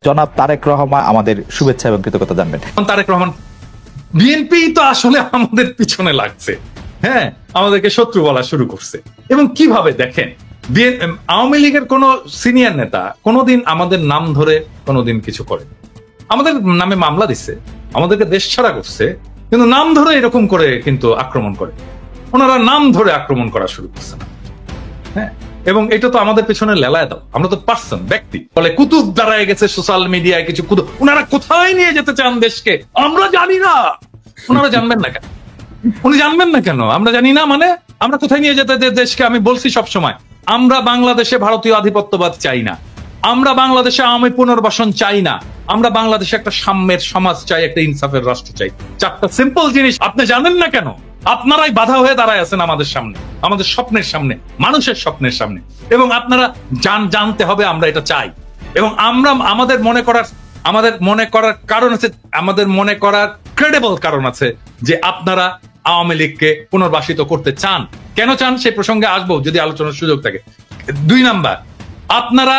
জনাব তারেক রহমান আমাদের শুভেচ্ছা এবং কৃতজ্ঞতা জানবেন। তারেক রহমান, বিএনপি তো আসলে আমাদের পিছনে লাগছে, হ্যাঁ, আমাদেরকে শত্রু বলা শুরু করছে। এবং কিভাবে দেখেন, আওয়ামী লীগের কোন সিনিয়র নেতা কোনোদিন আমাদের নাম ধরে কোনোদিন কিছু করে, আমাদের নামে মামলা দিচ্ছে, আমাদেরকে দেশ ছাড়া করছে, কিন্তু নাম ধরে এরকম করে কিন্তু আক্রমণ করে, ওনারা নাম ধরে আক্রমণ করা শুরু করছে না, হ্যাঁ। এবং এটা তো আমাদের পেছনে লেলায় দাও, আমরা তো পার্সন, ব্যক্তি বলে কুতুব দাঁড়ায় গেছে সোশ্যাল মিডিয়ায় কিছু কুতুব, ওনারা কোথায় নিয়ে যেতে চান দেশকে আমরা জানি না। ওনারা জানবেন না কেন? উনি জানবেন না কেন? আমরা জানি না মানে আমরা কোথায় নিয়ে যেতে দেশকে? আমি বলছি সব সময়, আমরা বাংলাদেশে ভারতীয় আধিপত্যবাদ চাই না, আমরা বাংলাদেশে আওয়ামী পুনর্বাসন চাই না, আমরা বাংলাদেশে একটা সাম্যের সমাজ চাই, একটা ইনসাফের রাষ্ট্র চাই। চারটা সিম্পল জিনিস আপনি জানেন না কেন? আপনারাই বাধা হয়ে দাঁড়ায় আছেন আমাদের সামনে, আমাদের স্বপ্নের সামনে, মানুষের স্বপ্নের সামনে। এবং আপনারা জানতে হবে আমরা এটা চাই। এবং আমরা আমাদের মনে করার কারণ আছে, আমাদের মনে করার ক্রেডিবল কারণ আছে যে আপনারা আওয়ামী লীগকে পুনর্বাসিত করতে চান। কেন চান সেই প্রসঙ্গে আসবো যদি আলোচনার সুযোগ থাকে। 2 নাম্বার, আপনারা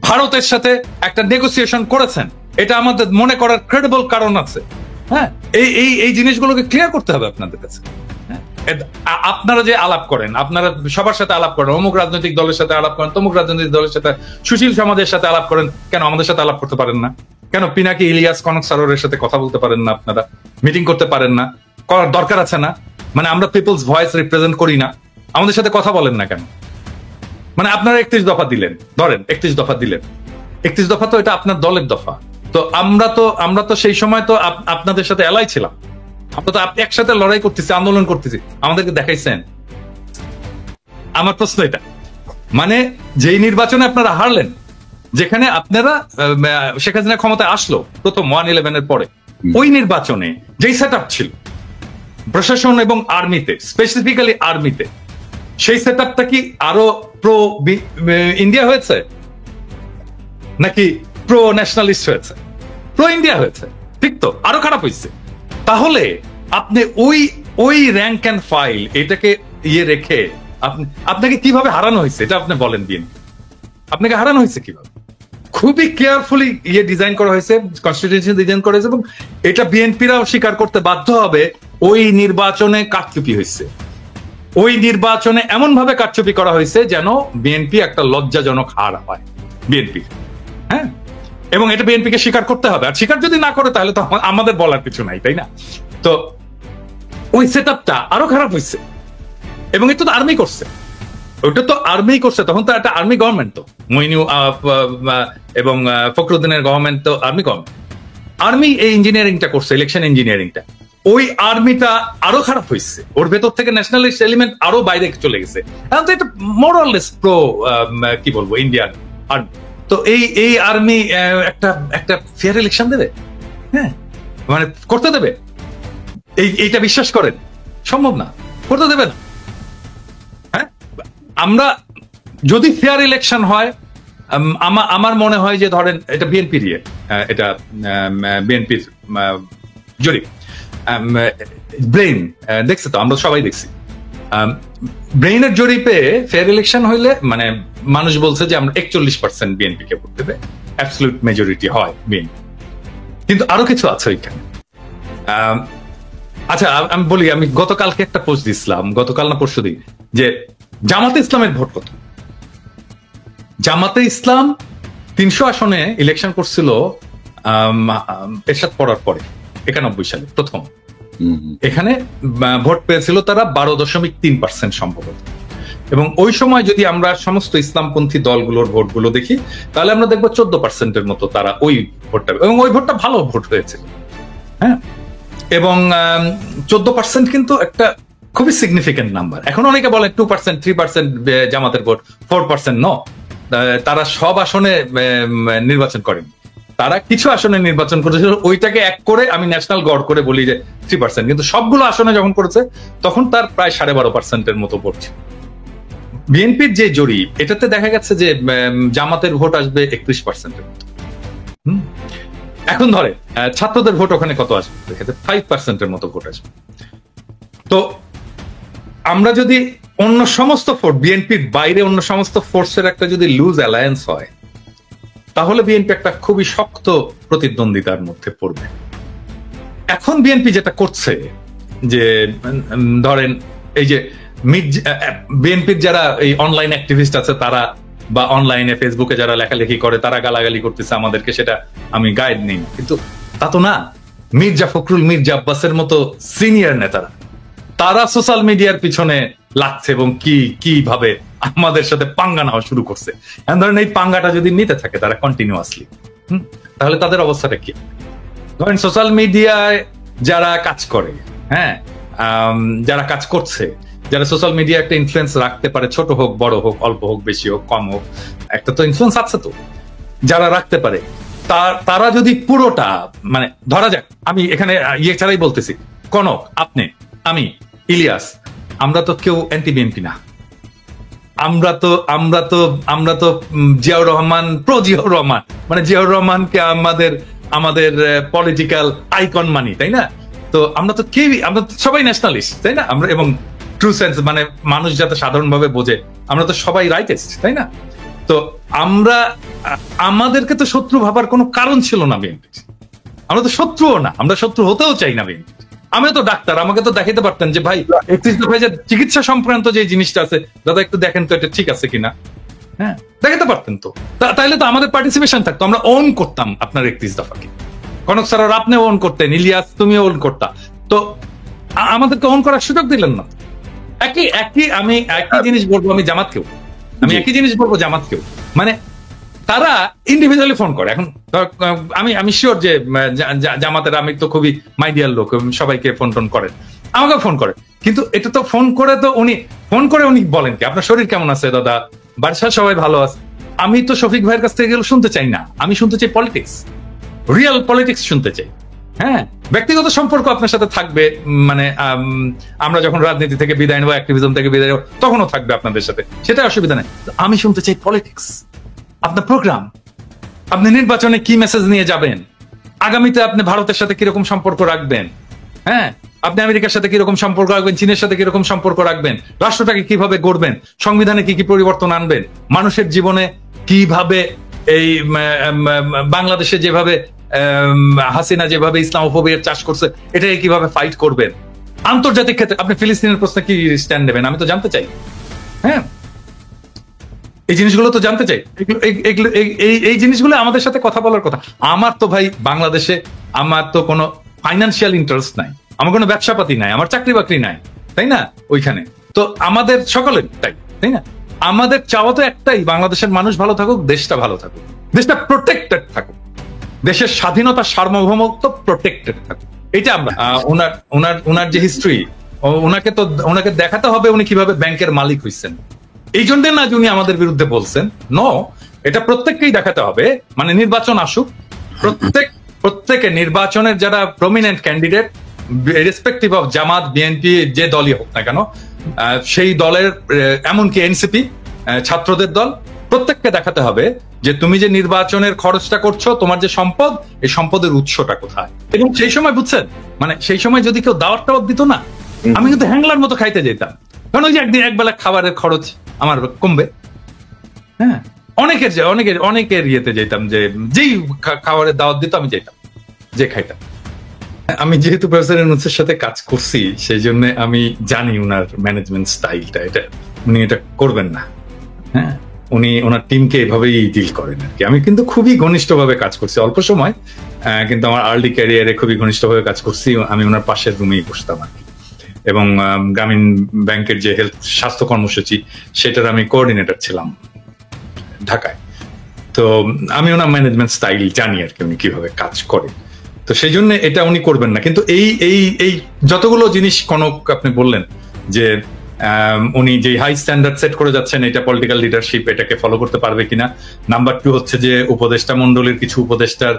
ভারতের সাথে একটা নেগোসিয়েশন করেছেন, এটা আমাদের মনে করার ক্রেডিবল কারণ আছে, হ্যাঁ। এই জিনিসগুলোকে ক্লিয়ার করতে হবে আপনাদের কাছে। আপনারা যে আলাপ করেন, আপনারা সবার সাথে আলাপ করেন, অমুক রাজনৈতিক দলের সাথে আলাপ করেন, তমুক রাজনৈতিক দলের সাথে, সুশীল সমাজের সাথে আলাপ করেন, কেন আমাদের সাথে আলাপ করতে পারেন না? কেন পিনাকি ইলিয়াস কনক সারোরের সাথে কথা বলতে পারেন না? আপনারা মিটিং করতে পারেন না? করার দরকার আছে না? মানে আমরা পিপলস ভয়েস রিপ্রেজেন্ট করি না? আমাদের সাথে কথা বলেন না কেন? মানে আপনারা 31 দফা দিলেন, ধরেন 31 দফা দিলেন, 31 দফা তো এটা আপনার দলের দফা। তো আমরা তো সেই সময় তো আপনাদের সাথে এলাই ছিলাম, আমরা তো একসাথে লড়াই করতেছি, আন্দোলন করতেছি, আমাদেরকে দেখাইছেন? আমার প্রশ্ন এটা। মানে যেই নির্বাচনে আপনারা হারলেন, যেখানে আপনারা শেখ হাসিনা ক্ষমতায় আসলো প্রথম 1/11 পরে, ওই নির্বাচনে যেই সেট আপ ছিল প্রশাসন এবং আর্মিতে, স্পেসিফিক্যালি আর্মিতে, সেই সেট আপটা কি আরো প্রো ইন্ডিয়া হয়েছে নাকি প্রো ন্যাশনালিস্ট হয়েছে? প্রো ইন্ডিয়া হয়েছে, ঠিক তো? আরো খারাপ হয়েছে। তাহলে আপনি ওই র্যাঙ্ক অ্যান্ড ফাইল এটাকে রেখে আপনাকে কিভাবে হারানো হয়েছে এটা আপনি বলেন। বিএনপি আপনাকে হারানো হয়েছে কিভাবে? খুবই কেয়ারফুলি ডিজাইন করা হয়েছে, কনস্টিটিউশন ডিজাইন করা হয়েছে, এবং এটা বিএনপিরাও স্বীকার করতে বাধ্য হবে। ওই নির্বাচনে কারচুপি হয়েছে, ওই নির্বাচনে এমন ভাবে কারচুপি করা হয়েছে যেন বিএনপি একটা লজ্জাজনক হার হয় বিএনপি, হ্যাঁ। এবং এটা বিএনপিকে স্বীকার করতে হবে, আর স্বীকার যদি না করে তাহলে তো আমাদের বলার কিছু নাই, তাই না? তো ওই সেট আপটা আরো খারাপ হয়েছে, এবং এটা তো আর্মি করছে, ওইটা তো আর্মি করছে। তখন তো একটা আর্মি গভর্নমেন্ট, তো মইনু এবং ফখরুদ্দিনের গভর্নমেন্ট তো আর্মি গভর্নমেন্ট, আর্মি এই ইঞ্জিনিয়ারিংটা করছে, ইলেকশন ইঞ্জিনিয়ারিংটা। ওই আর্মিটা আরো খারাপ হয়েছে, ওর ভেতর থেকে ন্যাশনালিস্ট এলিমেন্ট আরো বাইরে চলে গেছে। এখন তো এটা মোরাললেস প্রো কি বলবো ইন্ডিয়ান আর্মি। তো এই আর্মি একটা ফেয়ার ইলেকশন দেবে? হ্যাঁ, মানে করতে দেবে? এইটা বিশ্বাস করেন? সম্ভব না, করতে দেবে না। হ্যাঁ, আমরা যদি ফেয়ার ইলেকশন হয়, আমার মনে হয় যে ধরেন এটা বিএনপির এটা বিএনপির জরিপ, ব্রেইন দেখছে তো, আমরা সবাই দেখছি। ব্রেইনের জরিপে ফেয়ার ইলেকশন হইলে মানে মানুষ বলছে যে আমরা 41% বিএনপি কে ভোট দেবে, অ্যাবসলিউট মেজরিটি হয় বিএনপি। কিন্তু আরো কিছু আছে ওইখানে। আচ্ছা আমি বলি, আমি গতকালকে একটা পোস্ট দিছিলাম, গতকাল না পরশুদিন, যে জামাতে ইসলামের ভোট কত। জামাতে ইসলাম 300 আসনে ইলেকশন করছিল এরশাদ পড়ার পরে 91 সালে প্রথম। এখানে ভোট পেয়েছিল তারা 12.3% সম্ভবত। এবং ওই সময় যদি আমরা সমস্ত ইসলামপন্থী দলগুলোর ভোটগুলো দেখি, তাহলে আমরা দেখবো 14%-এর মতো তারা ওই ভোটটা, এবং ওই ভোটটা ভালো ভোট হয়েছিল, হ্যাঁ। এবং 14% কিন্তু একটা খুবই সিগনিফিকেন্ট নাম্বার। এখন অনেকে বলে 2%, 3% জামাতের ভোট, 4% ন। তারা সব আসনে নির্বাচন করেন, তারা কিছু আসনে নির্বাচন করেছিল, ওইটাকে এক করে আমি ন্যাশনাল গড় করে বলি যে 3%, কিন্তু সবগুলো আসনে যখন করেছে তখন তার প্রায় 12.5%-এর মতো ভোট ছিল। বিএনপির যে জরিপ, এটাতে দেখা গেছে যে জামাতের ভোট আসবে 31%-এর মতো। এখন ধরে ছাত্রদের ভোট ওখানে কত আসবে? 5%-এর মতো ভোট আসবে। তো আমরা যদি অন্য সমস্ত ফোর্স, বিএনপির বাইরে অন্য সমস্ত ফোর্সের একটা যদি লুজ অ্যালায়েন্স হয়, তাহলে বিএনপি একটা খুবই শক্ত প্রতিদ্বন্দ্বিতার মধ্যে পড়বে। এখন বিএনপি যেটা করছে যে ধরেন এই যে বিএনপির যারা এই অনলাইন অ্যাক্টিভিস্ট আছে তারা বা অনলাইনে ফেসবুকে যারা লেখালেখি করে তারা গালাগালি করতেছে আমাদেরকে, সেটা আমি গাইড নেই, কিন্তু তা তো না। মির্জা ফখরুল, মির্জা আব্বাসের মতো সিনিয়র নেতারা তারা সোশ্যাল মিডিয়ার পিছনে লাগছে এবং কিভাবে আমাদের সাথে পাঙ্গা নেওয়া শুরু করছে। ধরেন এই পাঙ্গাটা যদি নিতে থাকে তারা কন্টিনিউয়াসলি, তাহলে তাদের অবস্থাটা কি? ধরেন সোশ্যাল মিডিয়ায় যারা কাজ করে, হ্যাঁ, যারা কাজ করছে, যারা সোশ্যাল মিডিয়া একটা ইনফ্লুয়েন্স রাখতে পারে, ছোট হোক বড় হোক, অল্প হোক বেশি হোক কম হোক, একটা তো ইনফ্লুয়েন্স আছে, তো যারা রাখতে পারে তারা যদি পুরোটা, মানে ধরা যাক, আমি এখানে ইয়ে ছাড়াই বলতেছি, কনক, আপনি, আমি, ইলিয়াস, আমরা তো কেউ অ্যান্টি বিএনপি না। আমরা তো জিয়াউর রহমান, প্রো জিয়াউর রহমান, মানে জিয়াউর রহমানকে আমাদের পলিটিক্যাল আইকন মানি, তাই না? তো আমরা তো সবাই ন্যাশনালিস্ট, তাই না? আমরা, এবং ট্রু সেন্স, মানে মানুষ যাতে সাধারণভাবে বোঝে, আমরা তো সবাই রাইটেস্ট, তাই না? তো আমাদেরকে তো শত্রু ভাবার কোনো কারণ ছিল না বিএনপি। আমরা তো শত্রুও না, আমরা শত্রু হতেও চাই না বিএনপি। আমিও তো ডাক্তার, আমাকে তো দেখাতে পারতেন যে ভাই 31 দফায় যে চিকিৎসা সংক্রান্ত যে জিনিসটা আছে, দাদা একটু দেখেন তো এটা ঠিক আছে কিনা, হ্যাঁ, দেখাতে পারতেন তো। তাইলে তো আমাদের পার্টিসিপেশন থাকতো, আমরা ওন করতাম আপনার 31 দফাকে। কনক স্যার আর আপনি ওন করতেন, ইলিয়াস তুমিও ওন করতা, তো আমাদেরকে ওন করার সুযোগ দিলেন না। আমি একই জিনিস বলবো আমি জামাতকেও, মানে তারা ইন্ডিভিজুয়ালি ফোন করে। এখন আমি শিওর যে জামাতের আমি তো খুবই মাইডিয়ার লোক, সবাইকে ফোন টোন করেন, আমাকে ফোন করে, কিন্তু এটা তো ফোন করে উনি বলেন কি আপনার শরীর কেমন আছে দাদা, বাড়ির সবাই ভালো আছে। আমি তো শফিক ভাইয়ের কাছ থেকে এগুলো শুনতে চাই না, আমি শুনতে চাই পলিটিক্স, রিয়েল পলিটিক্স শুনতে চাই। হ্যাঁ, ব্যক্তিগত সম্পর্ক আপনার সাথে থাকবে, মানে আমরা যখন রাজনীতি থেকে বিদায় নেবো, অ্যাক্টিভিজম থেকে বিদায় নেবো, তখনও থাকবে আপনাদের সাথে, সেটা অসুবিধা নেই। আমি শুনতে চাই পলিটিক্স, আপনার প্রোগ্রাম, আপনি নির্বাচনে কি মেসেজ নিয়ে যাবেন, আগামীতে আপনি ভারতের সাথে কিরকম সম্পর্ক রাখবেন, হ্যাঁ, আপনি আমেরিকার সাথে কিরকম সম্পর্ক রাখবেন, চীনের সাথে কিরকম সম্পর্ক রাখবেন, রাষ্ট্রটাকে কিভাবে গড়বেন, সংবিধানে কি পরিবর্তন আনবেন, মানুষের জীবনে কিভাবে, এই বাংলাদেশে যেভাবে হাসিনা যেভাবে ইসলামোফোবিয়ার চাষ করছে, এটাকে কিভাবে ফাইট করবেন, আন্তর্জাতিক ক্ষেত্রে আপনি ফিলিস্তিনের প্রশ্নে কি স্ট্যান্ড নেবেন, আমি তো জানতে চাই। হ্যাঁ, এই জিনিসগুলো তো জানতে চাই, এই জিনিসগুলো আমাদের সাথে কথা বলার কথা। আমার তো ভাই বাংলাদেশে আমার তো কোনো ফাইন্যান্সিয়াল ইন্টারেস্ট নাই, আমার কোনো ব্যবসাপাতি নাই, আমার চাকরি বাকরি নাই, তাই না? ওইখানে তো আমাদের সকলের তাই না? আমাদের চাওয়া তো একটাই, বাংলাদেশের মানুষ ভালো থাকুক, দেশটা ভালো থাকুক, দেশটা প্রোটেক্টেড থাকুক, দেশের স্বাধীনতা সার্বভৌমত্ব প্রোটেক্টেড থাকুক। এটা আমরা ওনার যে হিস্ট্রি, ওনাকে দেখাতে হবে উনি কিভাবে ব্যাংকের মালিক হইছেন। এই জন্য না যে উনি আমাদের বিরুদ্ধে বলছেন, এটা প্রত্যেককেই দেখাতে হবে। মানে নির্বাচন আসুক, প্রত্যেকে নির্বাচনের যারা prominent candidate, respective of Jamaat, BNP, যে দলই হোক না কেন, সেই দলের, এমনকি এনসিপি, ছাত্রদের দল, প্রত্যেককে দেখাতে হবে যে তুমি যে নির্বাচনের খরচটা করছো, তোমার যে সম্পদ, এই সম্পদের উৎসটা কোথায়। এবং সেই সময় বুঝছেন, মানে সেই সময় যদি কেউ দাওয়াত টাওয়াত দিত না, আমি কিন্তু হ্যাংলার মতো খাইতে যেতাম, কারণ ওই যে একবেলা খাবারের খরচ আমার কমবে। হ্যাঁ, অনেকের ইয়েতে যেতাম, যে যেই খাবারের দাওয়াত দিত আমি যেতাম, যে খাইতাম। আমি যেহেতু প্রফেসর ইউনূসের সাথে কাজ করছি, সেই জন্য আমি জানি উনার ম্যানেজমেন্ট স্টাইলটা, উনি এটা করবেন না। হ্যাঁ, উনি ওনার টিমকে এভাবেই ডিল করেন আর কি। আমি কিন্তু খুবই ঘনিষ্ঠভাবে কাজ করছি, অল্প সময়, কিন্তু আমার আর্লি ক্যারিয়ারে খুবই ঘনিষ্ঠভাবে কাজ করছি। আমি ওনার পাশের রুমেই বসতাম আর কি, এবং গ্রামীণ ব্যাংকের যে স্বাস্থ্য কর্মসূচি, সেটার আমি কোঅর্ডিনেটর ছিলাম ঢাকায়। তো আমি ওনার ম্যানেজমেন্ট স্টাইল জানি আর কি, উনি কিভাবে কাজ করে। তো সেই জন্য এটা উনি করবেন না। কিন্তু এই যতগুলো জিনিস কনক আপনি বললেন যে উনি যে হাই স্ট্যান্ডার্ড সেট করে যাচ্ছেন, এটা পলিটিক্যাল লিডারশিপ এটাকে ফলো করতে পারবে কিনা। নাম্বার 2 হচ্ছে যে উপদেষ্টা মন্ডলীর কিছু উপদেষ্টার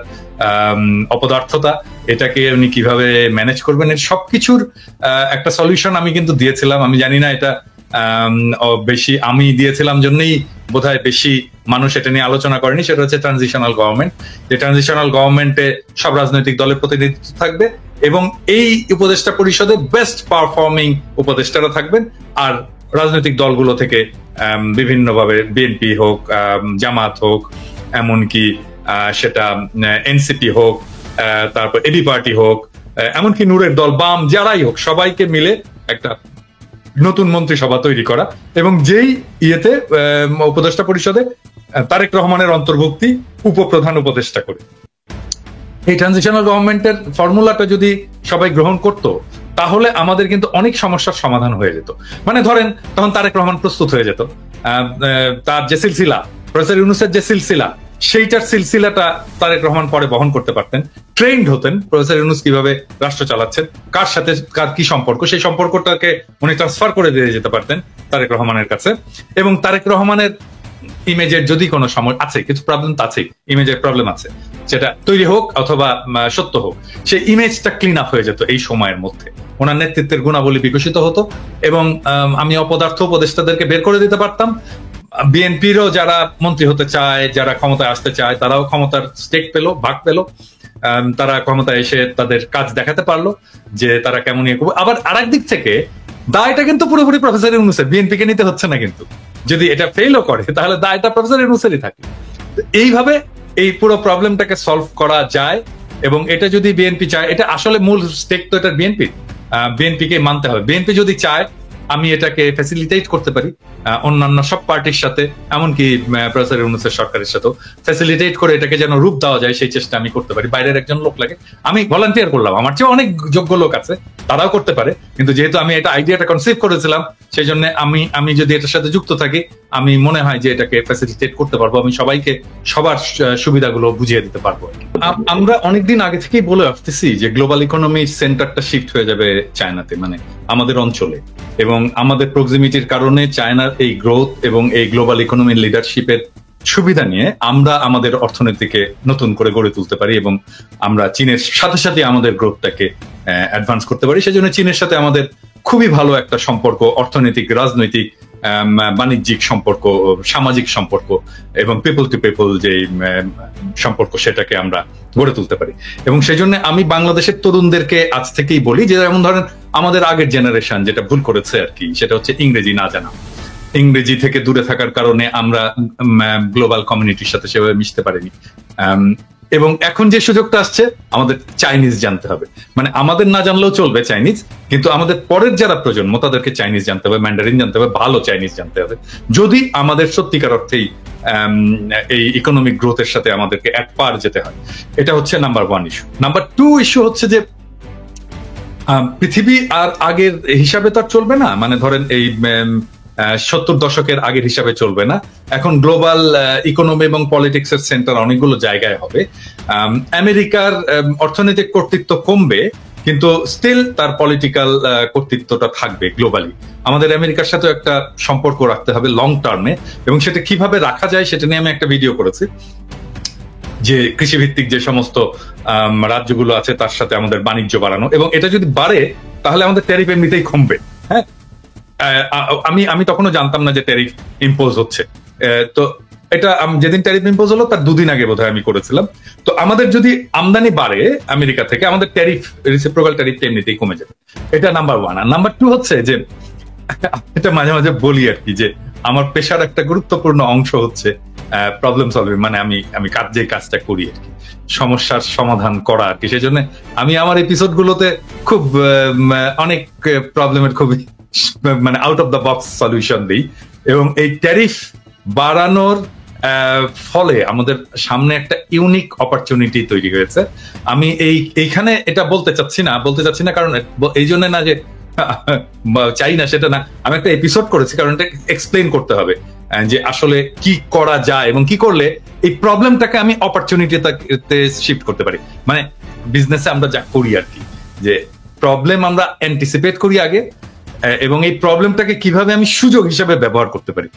অপদার্থতা, এটাকে উনি কিভাবে ম্যানেজ করবেন, এর সবকিছুর একটা সলিউশন আমি কিন্তু দিয়েছিলাম। আমি জানি না এটা বেশি আমি দিয়েছিলাম জন্যই বোধহয় বেশি মানুষ এটা নিয়ে আলোচনা করেনি। সেটা হচ্ছে ট্রানজিশনাল গভর্নমেন্ট। যে ট্রানজিশনাল গভর্নমেন্টে সব রাজনৈতিক দলের প্রতিনিধিত্ব থাকবে, এবং এই উপদেষ্টা পরিষদে বেস্ট পারফর্মিং উপদেষ্টারা থাকবেন, আর রাজনৈতিক দলগুলো থেকে বিভিন্নভাবে, বিএনপি হোক, জামাত হোক, এমনকি সেটা এনসিপি হোক, তারপর এবি পার্টি হোক, এমনকি নূরের দল, বাম, যারাই হোক, সবাইকে মিলে একটা নতুন মন্ত্রিসভা তৈরি করা এবং যেই ইয়েতে উপদেষ্টা পরিষদে তারেক রহমানের অন্তর্ভুক্তি উপপ্রধান উপদেষ্টা করে। এই ট্রানজিশনাল গভর্নমেন্টের ফর্মুলাটা যদি সবাই গ্রহণ করত, তাহলে আমাদের কিন্তু অনেক সমস্যার সমাধান হয়ে যেত। মানে ধরেন তখন তারেক রহমান প্রস্তুত হয়ে যেত, তার যে সিলসিলা, প্রফেসর ইউনূসের যে সিলসিলা, সেইটার সিলসিলাটা তারেক রহমান পরে বহন করতে পারতেন। ট্রেন্ড হতেন প্রফেসর ইউনূস কিভাবে রাষ্ট্র চালাচ্ছেন, কার সাথে কার কি সম্পর্ক, সেই সম্পর্কটাকে উনি ট্রান্সফার করে দিয়ে যেতে পারতেন তারেক রহমানের কাছে। এবং তারেক রহমানের ইমেজের যদি কোনো সময় আছে, কিছু প্রবলেম তো আছে, ইমেজের প্রবলেম আছে, সেটা তৈরি হোক অথবা সত্য হোক, সেই ইমেজটা ক্লিন আপ হয়ে যেত এই সময়ের মধ্যে। ওনার নেতৃত্বের গুণাবলী বিকশিত হতো এবং আমি অপদার্থ উপদেষ্টাদেরকে বের করে দিতে পারতাম। বিএনপিরও যারা মন্ত্রী হতে চায়, যারা ক্ষমতায় আসতে চায়, তারাও ক্ষমতার স্টেক পেলো, ভাগ পেলো। তারা ক্ষমতায় এসে তাদের কাজ দেখাতে পারলো যে তারা কেমন ইয়ে করবে। আবার আরেক দিক থেকে দায়টা কিন্তু পুরোপুরি প্রফেসর ইউনূসের, বিএনপি কে নিতে হচ্ছে না। কিন্তু যদি এটা ফেলও করে তাহলে দায়টা প্রফেসর ইউনূসেরই থাকে। এইভাবে এই পুরো প্রবলেমটাকে সলভ করা যায় এবং এটা যদি বিএনপি চায়, এটা আসলে মূল স্টেক তো এটা বিএনপি কে মানতে হবে। বিএনপি যদি চায় আমি এটাকে ফ্যাসিলিটেট করতে পারি অন্যান্য সব পার্টির সাথে, এমনকি প্রফেসর ইউনূসের সরকারের সাথেও ফ্যাসিলিটেট করে এটাকে যেন রূপ দেওয়া যায়, সেই চেষ্টা আমি করতে পারি। বাইরের একজন লোক লাগে, আমি ভলান্টিয়ার করলাম, আমার চেয়ে অনেক যোগ্য লোক আছে, তারাও করতে পারে। কিন্তু যেহেতু আমি এটা আইডিয়াটা কনসিভ করেছিলাম, সেই জন্য আমি যদি এটার সাথে যুক্ত থাকি, আমি মনে হয় যে এটাকে ফ্যাসিলিটেট করতে পারবো, আমি সবাইকে সবার সুবিধাগুলো বুঝিয়ে দিতে পারবো। আমরা অনেকদিন আগে থেকেই বলে আসতেছি যে গ্লোবাল ইকোনমির সেন্টারটা শিফট হয়ে যাবে চায়নাতে, মানে আমাদের অঞ্চলে। এবং আমাদের প্রক্সিমিটির কারণে চায়নার এই গ্রোথ এবং এই গ্লোবাল ইকোনমির লিডারশিপের সুবিধা নিয়ে আমরা আমাদের অর্থনীতিকে নতুন করে গড়ে তুলতে পারি এবং আমরা চীনের সাথে সাথে আমাদের গ্রোথটাকে অ্যাডভান্স করতে পারি। সেজন্য চীনের সাথে আমাদের খুবই ভালো একটা সম্পর্ক, অর্থনৈতিক, রাজনৈতিক, বাণিজ্যিক সম্পর্ক, সামাজিক সম্পর্ক এবং পিপল টু পিপল যে সম্পর্ক, সেটাকে আমরা গড়ে তুলতে পারি। এবং সেই জন্য আমি বাংলাদেশের তরুণদেরকে আজ থেকেই বলি যে, যেমন ধরেন আমাদের আগের জেনারেশন যেটা ভুল করেছে আর কি, সেটা হচ্ছে ইংরেজি না জানা। ইংরেজি থেকে দূরে থাকার কারণে আমরা গ্লোবাল কমিউনিটির সাথে সেভাবে মিশতে পারিনি। এবং এখন যে সুযোগটা আসছে, আমাদের চাইনিজ জানতে হবে। মানে আমাদের না জানলেও চলবে চাইনিজ, কিন্তু আমাদের পরের যারা প্রজন্ম তাদেরকে চাইনিজ জানতে হবে, ম্যান্ডারিন জানতে হবে, ভালো চাইনিজ জানতে হবে, যদি আমাদের সত্যিকার অর্থেই এই ইকোনমিক গ্রোথের সাথে আমাদেরকে এক পার যেতে হয়। এটা হচ্ছে নাম্বার 1 ইস্যু। নাম্বার 2 ইস্যু হচ্ছে যে পৃথিবী আর আগের হিসাবে তো আর চলবে না। মানে ধরেন এই 70 দশকের আগের হিসাবে চলবে না। এখন গ্লোবাল ইকোনমি এবং পলিটিক্সের সেন্টার অনেকগুলো জায়গায় হবে। আমেরিকার অর্থনৈতিক কর্তৃত্ব কমবে, কিন্তু স্টিল তার পলিটিক্যাল কর্তৃত্বটা থাকবে গ্লোবালি। আমাদের আমেরিকার সাথে একটা সম্পর্ক রাখতে হবে লং টার্মে, এবং সেটা কিভাবে রাখা যায় সেটা নিয়ে আমি একটা ভিডিও করেছি। যে কৃষিভিত্তিক যে সমস্ত রাজ্যগুলো আছে তার সাথে আমাদের বাণিজ্য বাড়ানো, এবং এটা যদি বাড়ে তাহলে আমাদের ট্যারিফ এমনিতেই কমবে। হ্যাঁ, আমি তখনও জানতাম না যে ট্যারিফ ইম্পোজ হচ্ছে। তো এটা যেদিন ট্যারিফ ইম্পোজ হলো তার 2 দিন আগে বোধহয় আমি করেছিলাম। তো আমাদের যদি আমদানি বাড়ে আমেরিকা থেকে, আমাদের ট্যারিফ, রিসিপ্রোকাল ট্যারিফটা এমনিতেই কমে যাবে। এটা নাম্বার 1। আর নাম্বার 2 হচ্ছে যে, এটা মাঝে মাঝে বলি আর কি, যে আমার পেশার একটা গুরুত্বপূর্ণ অংশ হচ্ছে প্রবলেম সলভিং। মানে আমি যে কাজটা করি আর কি, সমস্যার সমাধান করা আর কি। সেই জন্য আমি আমার এপিসোড গুলোতে খুব অনেক প্রবলেমের খুবই মানে out of the box solution দিই। এবং এই ট্যারিফ বাড়ানোর ফলে আমাদের সামনে একটা ইউনিক অপরচুনিটি তৈরি হয়েছে। আমি এইখানে এটা বলতে চাচ্ছি না কারণ এই জন্য না যে চাই না, সেটা না। আমি একটা এপিসোড করেছি কারণ এটা এক্সপ্লেন করতে হবে যে আসলে কি করা যায় এবং কি করলে এই প্রবলেমটাকে আমি অপরচুনিটিতে শিফট করতে পারি। মানে বিজনেসে আমরা যা করি আর কি, যে প্রবলেম আমরা অ্যান্টিসিপেট করি আগে, এবং এই প্রবলেমটাকে কিভাবে আমি সুযোগ হিসেবে ব্যবহার করতে পারি।